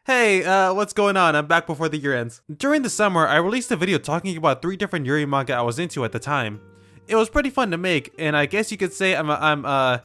Hey, what's going on? I'm back before the year ends. During the summer, I released a video talking about 3 different Yuri manga I was into at the time. It was pretty fun to make, and I guess you could say I'm a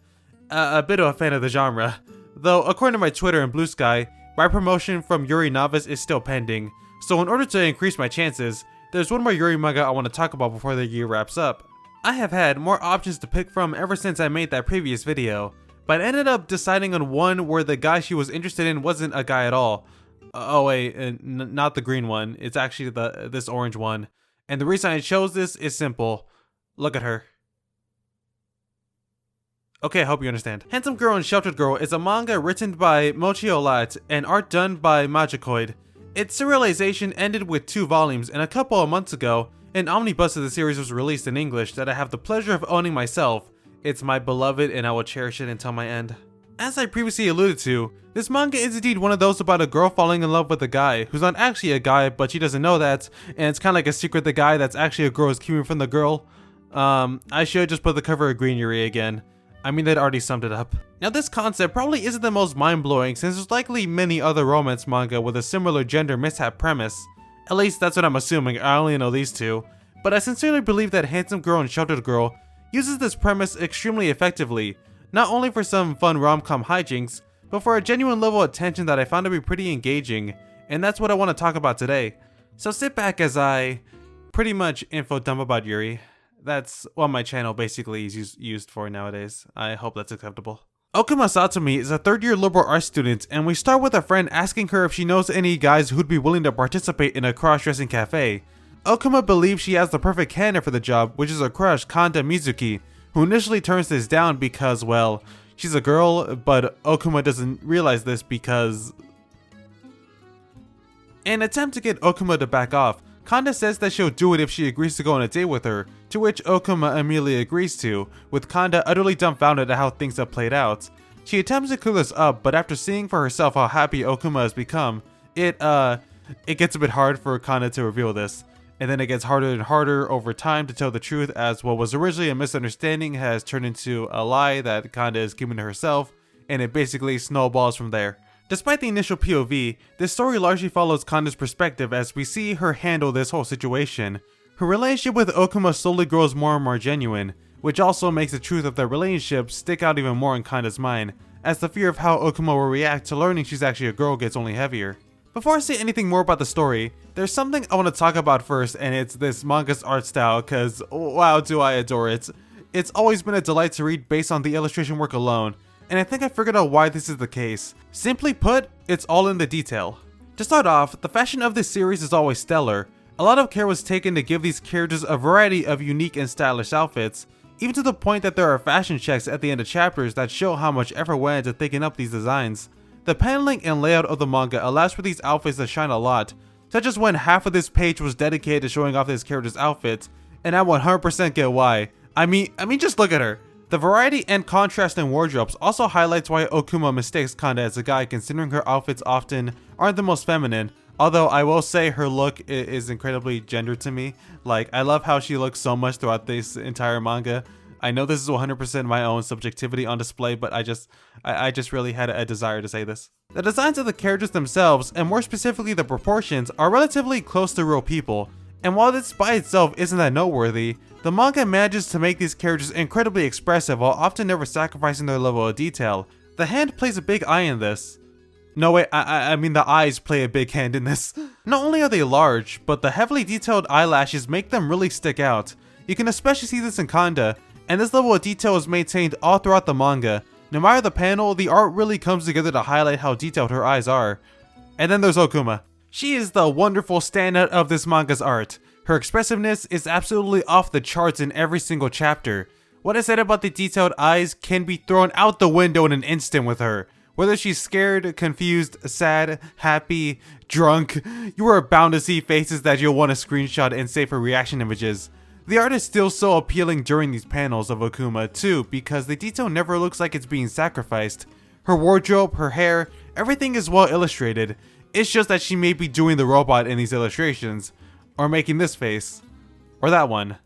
bit of a fan of the genre. Though, according to my Twitter and Blue Sky, my promotion from Yuri Novice is still pending. So in order to increase my chances, there's one more Yuri manga I want to talk about before the year wraps up. I have had more options to pick from ever since I made that previous video, but I ended up deciding on one where the guy she was interested in wasn't a guy at all. Oh wait, not the green one. It's actually this orange one. And the reason I chose this is simple. Look at her. Okay, I hope you understand. Handsome Girl and Sheltered Girl is a manga written by Mochi Olat and art done by Magikoid. Its serialization ended with 2 volumes, and a couple of months ago, an omnibus of the series was released in English that I have the pleasure of owning myself. It's my beloved and I will cherish it until my end. As I previously alluded to, this manga is indeed one of those about a girl falling in love with a guy who's not actually a guy, but she doesn't know that, and it's kind of like a secret the guy that's actually a girl is keeping from the girl. I should just put the cover of Green Yuri again. I mean, that already summed it up. Now this concept probably isn't the most mind-blowing since there's likely many other romance manga with a similar gender mishap premise. At least that's what I'm assuming, I only know these 2. But I sincerely believe that Handsome Girl and Sheltered Girl uses this premise extremely effectively, not only for some fun rom-com hijinks, but for a genuine level of tension that I found to be pretty engaging, and that's what I want to talk about today. So sit back as I pretty much info dump about Yuri. That's what my channel basically is used for nowadays. I hope that's acceptable. Okuma Satomi is a 3rd-year liberal arts student, and we start with a friend asking her if she knows any guys who'd be willing to participate in a cross-dressing cafe. Okuma believes she has the perfect candidate for the job, which is her crush, Kanda Mizuki, who initially turns this down because, well, she's a girl, but Okuma doesn't realize this because... In an attempt to get Okuma to back off, Kanda says that she'll do it if she agrees to go on a date with her, to which Okuma immediately agrees to, with Kanda utterly dumbfounded at how things have played out. She attempts to clear this up, but after seeing for herself how happy Okuma has become, it gets a bit hard for Kanda to reveal this. And then it gets harder and harder over time to tell the truth, as what was originally a misunderstanding has turned into a lie that Kanda is keeping to herself, and it basically snowballs from there. Despite the initial POV, this story largely follows Kanda's perspective as we see her handle this whole situation. Her relationship with Okuma slowly grows more and more genuine, which also makes the truth of their relationship stick out even more in Kanda's mind, as the fear of how Okuma will react to learning she's actually a girl gets only heavier. Before I say anything more about the story, there's something I want to talk about first, and it's this manga's art style, cause wow do I adore it. It's always been a delight to read based on the illustration work alone, and I think I figured out why this is the case. Simply put, it's all in the detail. To start off, the fashion of this series is always stellar. A lot of care was taken to give these characters a variety of unique and stylish outfits, even to the point that there are fashion checks at the end of chapters that show how much effort went into thinking up these designs. The paneling and layout of the manga allows for these outfits to shine a lot, such as when half of this page was dedicated to showing off this character's outfits, and I 100% get why. I mean just look at her. The variety and contrast in wardrobes also highlights why Okuma mistakes Kanda as a guy, considering her outfits often aren't the most feminine, although I will say her look is incredibly gendered to me. Like, I love how she looks so much throughout this entire manga. I know this is 100% my own subjectivity on display, but I just really had a desire to say this. The designs of the characters themselves, and more specifically the proportions, are relatively close to real people, and while this by itself isn't that noteworthy, the manga manages to make these characters incredibly expressive while often never sacrificing their level of detail. The hand plays a big eye in this. No wait, I mean the eyes play a big hand in this. Not only are they large, but the heavily detailed eyelashes make them really stick out. You can especially see this in Kanda, and this level of detail is maintained all throughout the manga. No matter the panel, the art really comes together to highlight how detailed her eyes are. And then there's Okuma. She is the wonderful standout of this manga's art. Her expressiveness is absolutely off the charts in every single chapter. What I said about the detailed eyes can be thrown out the window in an instant with her. Whether she's scared, confused, sad, happy, drunk, you are bound to see faces that you'll want to screenshot and save for reaction images. The art is still so appealing during these panels of Okuma too, because the detail never looks like it's being sacrificed. Her wardrobe, her hair, everything is well illustrated. It's just that she may be doing the robot in these illustrations, or making this face, or that one,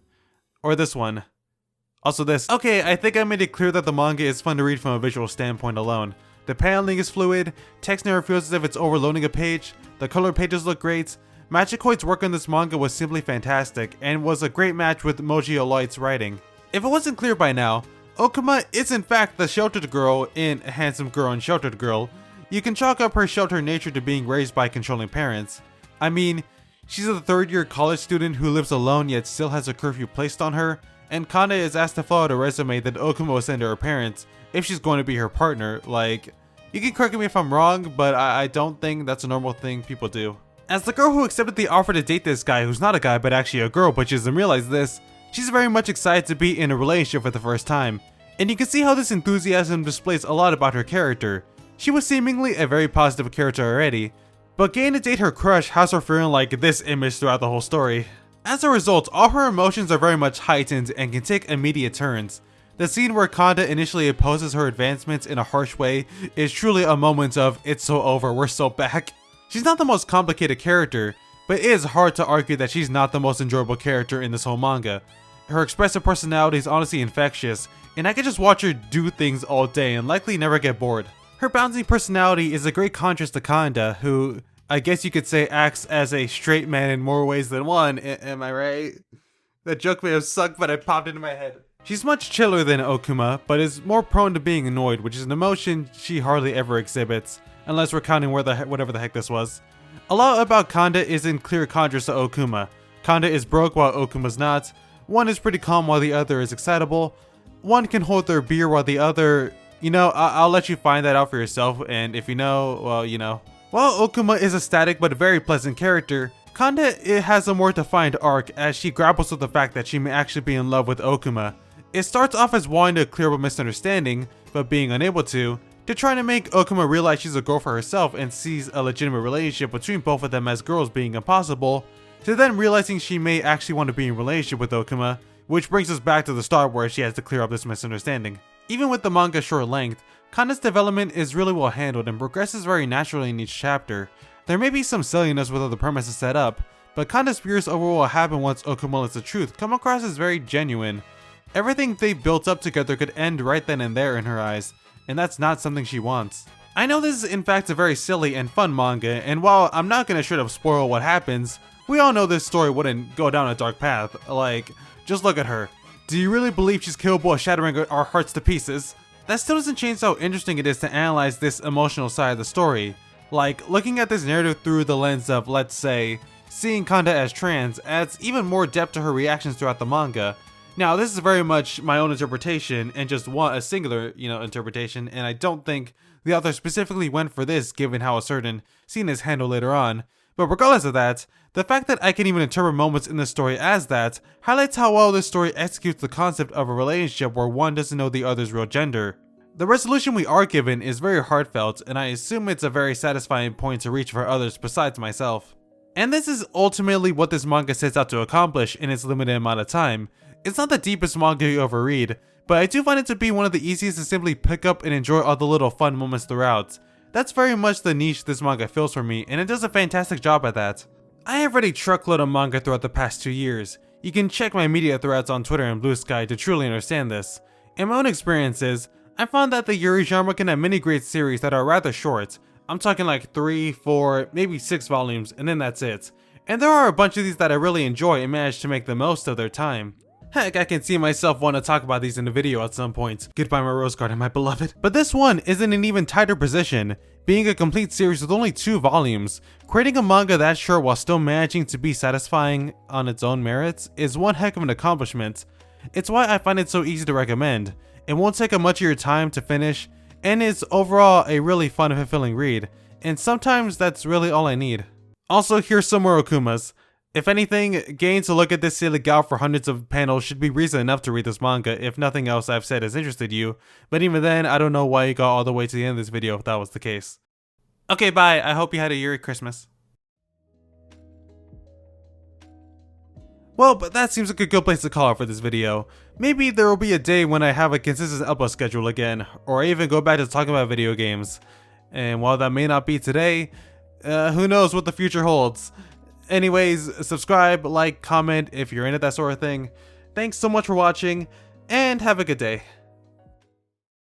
or this one. Also this. Okay, I think I made it clear that the manga is fun to read from a visual standpoint alone. The paneling is fluid, text never feels as if it's overloading a page, the color pages look great. Machikoi's work on this manga was simply fantastic, and was a great match with Moji Aloit's writing. If it wasn't clear by now, Okuma is in fact the sheltered girl in Handsome Girl and Sheltered Girl. You can chalk up her sheltered nature to being raised by controlling parents. I mean, she's a third-year college student who lives alone yet still has a curfew placed on her, and Kanda is asked to fill out a resume that Okuma will send to her parents if she's going to be her partner. Like, you can correct me if I'm wrong, but I don't think that's a normal thing people do. As the girl who accepted the offer to date this guy who's not a guy but actually a girl but she doesn't realize this, she's very much excited to be in a relationship for the first time. And you can see how this enthusiasm displays a lot about her character. She was seemingly a very positive character already, but getting to date her crush has her feeling like this image throughout the whole story. As a result, all her emotions are very much heightened and can take immediate turns. The scene where Kanda initially opposes her advancements in a harsh way is truly a moment of "it's so over, we're so back." She's not the most complicated character, but it is hard to argue that she's not the most enjoyable character in this whole manga. Her expressive personality is honestly infectious, and I could just watch her do things all day and likely never get bored. Her bouncing personality is a great contrast to Kanda, who I guess you could say acts as a straight man in more ways than one, am I right? That joke may have sucked, but it popped into my head. She's much chiller than Okuma, but is more prone to being annoyed, which is an emotion she hardly ever exhibits, unless we're counting whatever the heck this was. A lot about Kanda is in clear contrast to Okuma. Kanda is broke while Okuma's not. One is pretty calm while the other is excitable. One can hold their beer while the other... You know, I'll let you find that out for yourself, and if you know, well, you know. While Okuma is a static but very pleasant character, Kanda has a more defined arc as she grapples with the fact that she may actually be in love with Okuma. It starts off as wanting to clear up a misunderstanding, but being unable to trying to make Okuma realize she's a girl for herself and sees a legitimate relationship between both of them as girls being impossible, to then realizing she may actually want to be in a relationship with Okuma, which brings us back to the start where she has to clear up this misunderstanding. Even with the manga's short length, Kanda's development is really well handled and progresses very naturally in each chapter. There may be some silliness with how the premise is set up, but Kanda's fears over what will happen once Okuma lets the truth come across as very genuine. Everything they built up together could end right then and there in her eyes, and that's not something she wants. I know this is in fact a very silly and fun manga, and while I'm not gonna straight up spoil what happens, we all know this story wouldn't go down a dark path. Like, just look at her. Do you really believe she's capable of shattering our hearts to pieces? That still doesn't change how interesting it is to analyze this emotional side of the story. Like, looking at this narrative through the lens of, let's say, seeing Kanda as trans adds even more depth to her reactions throughout the manga. Now, this is very much my own interpretation and just a singular, interpretation, and I don't think the author specifically went for this given how a certain scene is handled later on. But regardless of that, the fact that I can even interpret moments in the story as that highlights how well this story executes the concept of a relationship where one doesn't know the other's real gender. The resolution we are given is very heartfelt, and I assume it's a very satisfying point to reach for others besides myself. And this is ultimately what this manga sets out to accomplish in its limited amount of time. It's not the deepest manga you ever read, but I do find it to be one of the easiest to simply pick up and enjoy all the little fun moments throughout. That's very much the niche this manga fills for me, and it does a fantastic job at that. I have read a truckload of manga throughout the past 2 years. You can check my media threads on Twitter and Blue Sky to truly understand this. In my own experiences, I found that the Yuri genre can have many great series that are rather short. I'm talking like 3, 4, maybe 6 volumes, and then that's it. And there are a bunch of these that I really enjoy and manage to make the most of their time. Heck, I can see myself want to talk about these in a video at some point. Goodbye my rose garden, my beloved. But this one is in an even tighter position, being a complete series with only 2 volumes. Creating a manga that short while still managing to be satisfying on its own merits is one heck of an accomplishment. It's why I find it so easy to recommend. It won't take much of your time to finish, and is overall a really fun and fulfilling read, and sometimes that's really all I need. Also, here's some more Okumas. If anything, getting to look at this silly gal for hundreds of panels should be reason enough to read this manga if nothing else I've said has interested you, but even then, I don't know why you got all the way to the end of this video if that was the case. Okay, bye, I hope you had a Yuri Christmas. Well, but that seems like a good place to call it for this video. Maybe there will be a day when I have a consistent upload schedule again, or I even go back to talking about video games. And while that may not be today, who knows what the future holds. Anyways, subscribe, like, comment if you're into that sort of thing. Thanks so much for watching, and have a good day.